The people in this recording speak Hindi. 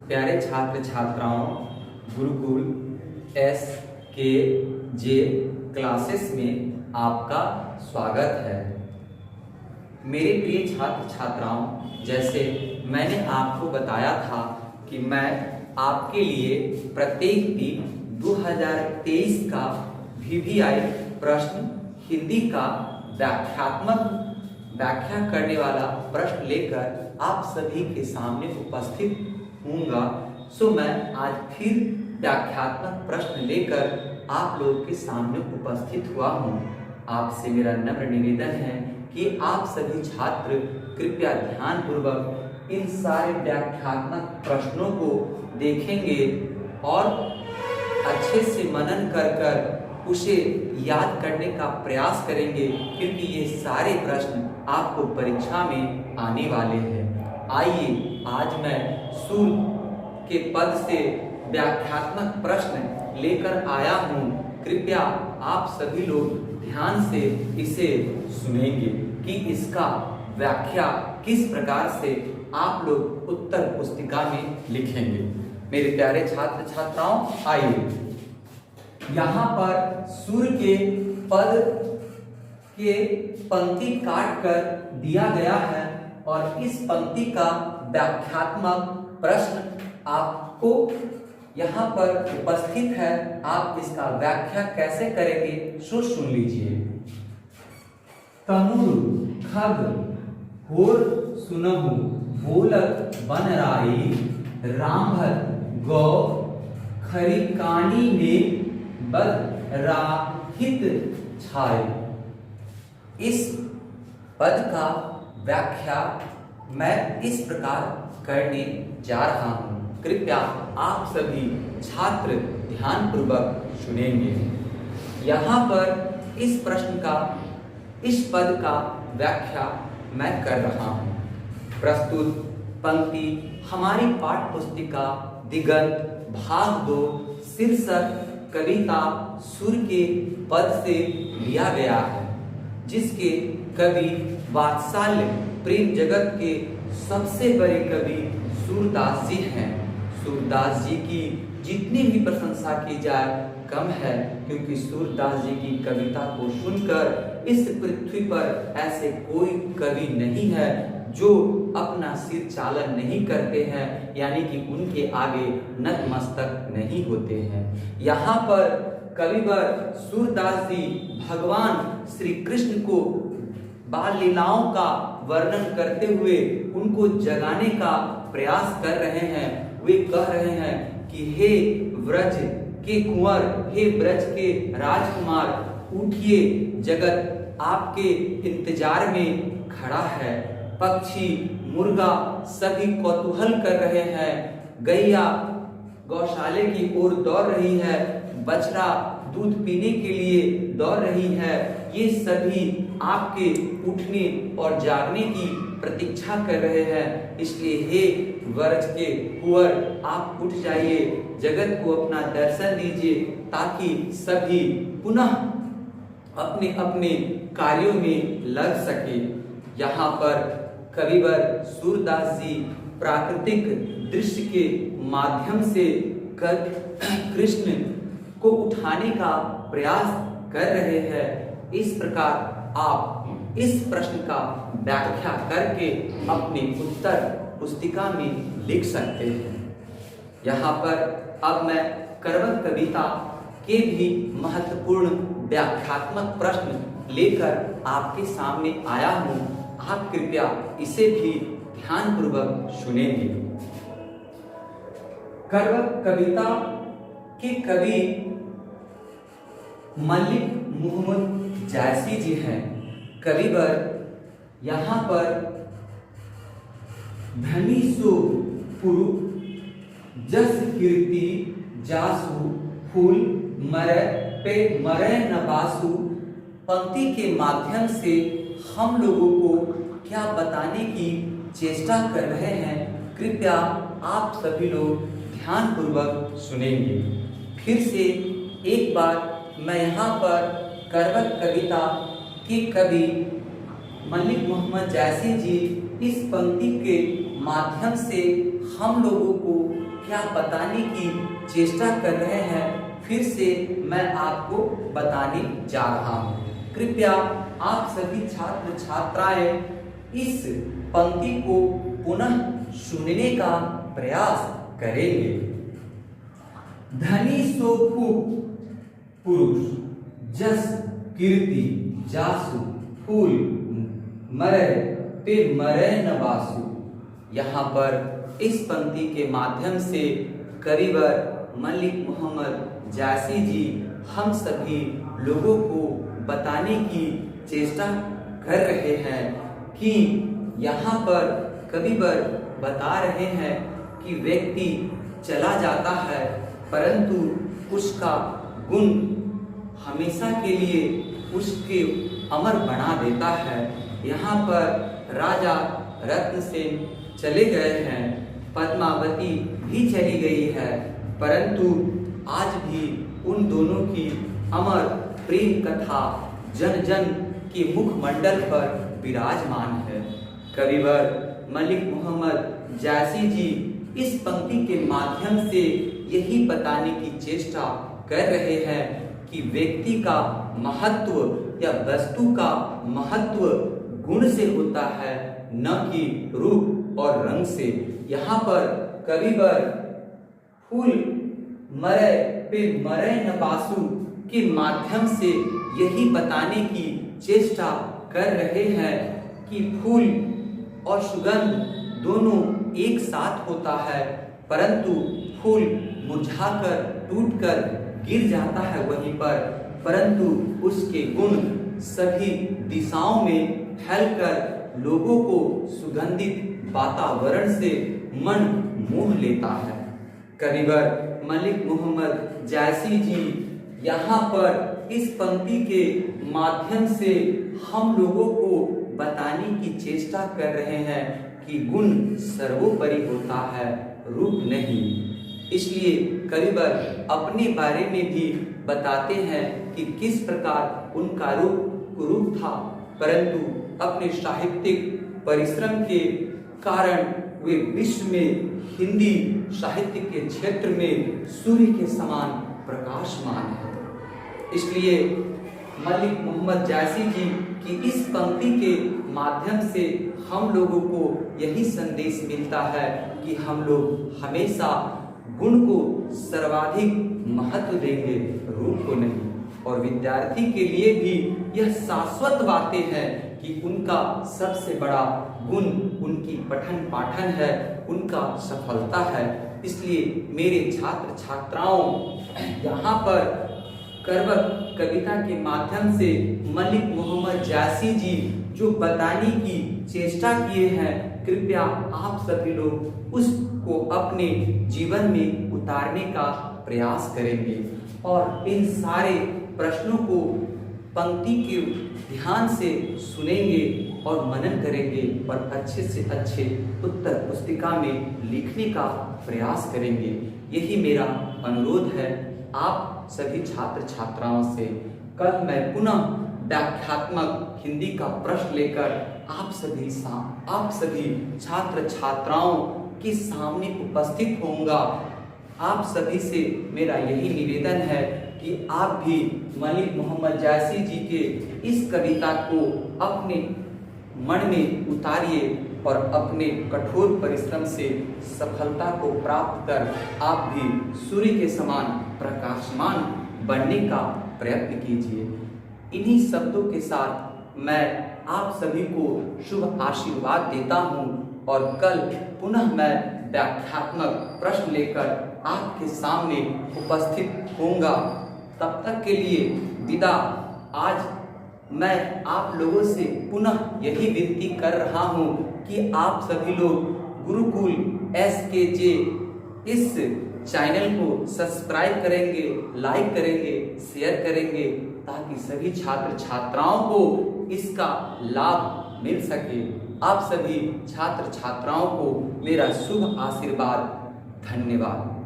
प्यारे छात्र छात्राओं, गुरुकुल SKJ क्लासेस में आपका स्वागत है। मेरे प्रिय छात्र छात्राओं, जैसे मैंने आपको बताया था कि मैं आपके लिए प्रत्येक दिन 2023 का VVI प्रश्न हिंदी का व्याख्या करने वाला प्रश्न लेकर आप सभी के सामने उपस्थित हूँगा। सो मैं आज फिर व्याख्यात्मक प्रश्न लेकर आप लोग के सामने उपस्थित हुआ हूँ। आपसे मेरा नम्र निवेदन है कि आप सभी छात्र कृपया ध्यानपूर्वक इन सारे व्याख्यात्मक प्रश्नों को देखेंगे और अच्छे से मनन कर उसे याद करने का प्रयास करेंगे, क्योंकि ये सारे प्रश्न आपको परीक्षा में आने वाले हैं। आइए आज मैं सुर के पद से व्याख्यात्मक प्रश्न लेकर आया हूँ। कृपया आप सभी लोग ध्यान से इसे सुनेंगे कि इसका व्याख्या किस प्रकार से आप लोग उत्तर पुस्तिका में लिखेंगे। मेरे प्यारे छात्र छात्राओं, आइए यहाँ पर सुर के पद के पंक्ति काट कर दिया गया है और इस पंक्ति का व्याख्यात्मक प्रश्न आपको यहाँ पर उपस्थित है। आप इसका व्याख्या कैसे करेंगे सो सुन लीजिए। तमुर खग होर सुनहु बोलत बन राई, रामभर गौ खरिकानी में बद राहित छाय। इस पद का व्याख्या मैं इस प्रकार करने जा रहा हूँ। कृपया आप सभी छात्र ध्यानपूर्वक सुनेंगे। यहाँ पर इस पद का व्याख्या मैं कर रहा हूँ। प्रस्तुत पंक्ति हमारी पाठ्य पुस्तिका दिगंत भाग 2 शीर्षक कविता सुर के पद से लिया गया है, जिसके कवि वात्सल्य प्रेम जगत के सबसे बड़े कवि सूरदास जी हैं। सूरदास जी की जितनी भी प्रशंसा की जाए कम है, क्योंकि सूरदास जी की कविता को सुनकर इस पृथ्वी पर ऐसे कोई कवि नहीं है जो अपना सिर चालन नहीं करते हैं, यानी कि उनके आगे नतमस्तक नहीं होते हैं। यहाँ पर कविवर सूरदास जी भगवान श्री कृष्ण को बाल लीलाओं का वर्णन करते हुए उनको जगाने का प्रयास कर रहे हैं। वे कह रहे हैं कि हे व्रज के कुंवर, हे ब्रज के राजकुमार, उठिए, जगत आपके इंतजार में खड़ा है। पक्षी मुर्गा सभी कौतूहल कर रहे हैं। गैया गौशाले की ओर दौड़ रही है, बछड़ा दूध पीने के लिए दौड़ रही है। ये सभी आपके उठने और जागने की प्रतीक्षा कर रहे हैं। इसलिए हे व्रज के कुंवर, आप उठ जाइए, जगत को अपना दर्शन दीजिए, ताकि सभी पुनः अपने अपने कार्यों में लग सके। यहाँ पर कविवर सूरदास जी प्राकृतिक दृश्य के माध्यम से कृष्ण को उठाने का प्रयास कर रहे हैं। इस प्रकार आप इस प्रश्न का व्याख्या करके अपने उत्तर पुस्तिका में लिख सकते हैं। यहाँ पर अब मैं करवत कविता के भी महत्वपूर्ण व्याख्यात्मक प्रश्न लेकर आपके सामने आया हूँ। आप कृपया इसे भी ध्यानपूर्वक सुनेंगे। करवत कविता के कवि मलिक मोहम्मद जायसी जी हैं। कविवर यहाँ पर धनी सो पुरु जस कीर्ति जासु फूल मरे पे मरे न बासु पंक्ति के माध्यम से हम लोगों को क्या बताने की चेष्टा कर रहे हैं। कृपया आप सभी लोग ध्यानपूर्वक सुनेंगे। फिर से एक बार मैं यहाँ पर करवत कविता के कवि मलिक मोहम्मद जायसी जी इस पंक्ति के माध्यम से हम लोगों को क्या बताने की चेष्टा कर रहे हैं, फिर से मैं आपको बताने जा रहा हूँ। कृपया आप सभी छात्र छात्राएं इस पंक्ति को पुनः सुनने का प्रयास करेंगे। धनी सो पुरुष, जस कीर्ति जासु, फूल मरे पे मरे न बासु। यहाँ पर इस पंक्ति के माध्यम से कविवर मलिक मोहम्मद जैसी जी हम सभी लोगों को बताने की चेष्टा कर रहे हैं कि यहाँ पर कविवर बता रहे हैं कि व्यक्ति चला जाता है परंतु उसका गुण हमेशा के लिए उसके अमर बना देता है। यहाँ पर राजा रत्नसेन चले गए हैं, पद्मावती भी चली गई है, परंतु आज भी उन दोनों की अमर प्रेम कथा जन जन के मुखमंडल पर विराजमान है। कविवर मलिक मोहम्मद जैसी जी इस पंक्ति के माध्यम से यही बताने की चेष्टा कर रहे हैं कि व्यक्ति का महत्व या वस्तु का महत्व गुण से होता है, न कि रूप और रंग से। यहाँ पर कविवर फूल मरे पे मरे न बासु के माध्यम से यही बताने की चेष्टा कर रहे हैं कि फूल और सुगंध दोनों एक साथ होता है, परंतु फूल मुरझाकर टूटकर गिर जाता है वहीं पर, परंतु उसके गुण सभी दिशाओं में फैलकर लोगों को सुगंधित वातावरण से मन मोह लेता है। कविवर मलिक मोहम्मद जैसी जी यहाँ पर इस पंक्ति के माध्यम से हम लोगों को बताने की चेष्टा कर रहे हैं कि गुण सर्वोपरि होता है, रूप नहीं। इसलिए कविवर अपने बारे में भी बताते हैं कि किस प्रकार उनका रूप था, परंतु अपने साहित्यिक परिश्रम के कारण वे विश्व में हिंदी साहित्य के क्षेत्र में सूर्य के समान प्रकाशमान है। इसलिए मलिक मोहम्मद जैसी जी की इस पंक्ति के माध्यम से हम लोगों को यही संदेश मिलता है कि हम लोग हमेशा गुण को सर्वाधिक महत्व देंगे, रूप को नहीं। और विद्यार्थी के लिए भी यह शाश्वत बातें हैं कि उनका सबसे बड़ा गुण उनकी पठन पाठन है, उनका सफलता है। इसलिए मेरे छात्र छात्राओं, यहाँ पर करवत कविता के माध्यम से मलिक मोहम्मद जैसी जी जो बताने की चेष्टा किए हैं, कृपया आप सभी लोग उसको अपने जीवन में उतारने का प्रयास करेंगे और इन सारे प्रश्नों को पंक्ति के ध्यान से सुनेंगे और मनन करेंगे और अच्छे से अच्छे उत्तर पुस्तिका में लिखने का प्रयास करेंगे। यही मेरा अनुरोध है आप सभी छात्र छात्राओं से। कल मैं पुनः व्याख्यात्मक हिंदी का प्रश्न लेकर आप सभी छात्र छात्राओं के सामने उपस्थित होऊंगा। आप सभी से मेरा यही निवेदन है कि आप भी मलिक मोहम्मद जैसी जी के इस कविता को अपने मन में उतारिए और अपने कठोर परिश्रम से सफलता को प्राप्त कर आप भी सूर्य के समान प्रकाशमान बनने का प्रयत्न कीजिए। इन्हीं शब्दों के साथ मैं आप सभी को शुभ आशीर्वाद देता हूँ और कल पुनः मैं व्याख्यात्मक प्रश्न लेकर आपके सामने उपस्थित होऊंगा। तब तक के लिए विदा। आज मैं आप लोगों से पुनः यही विनती कर रहा हूँ कि आप सभी लोग गुरुकुल SKJ इस चैनल को सब्सक्राइब करेंगे, लाइक करेंगे, शेयर करेंगे, ताकि सभी छात्र छात्राओं को इसका लाभ मिल सके। आप सभी छात्र छात्राओं को मेरा शुभ आशीर्वाद। धन्यवाद।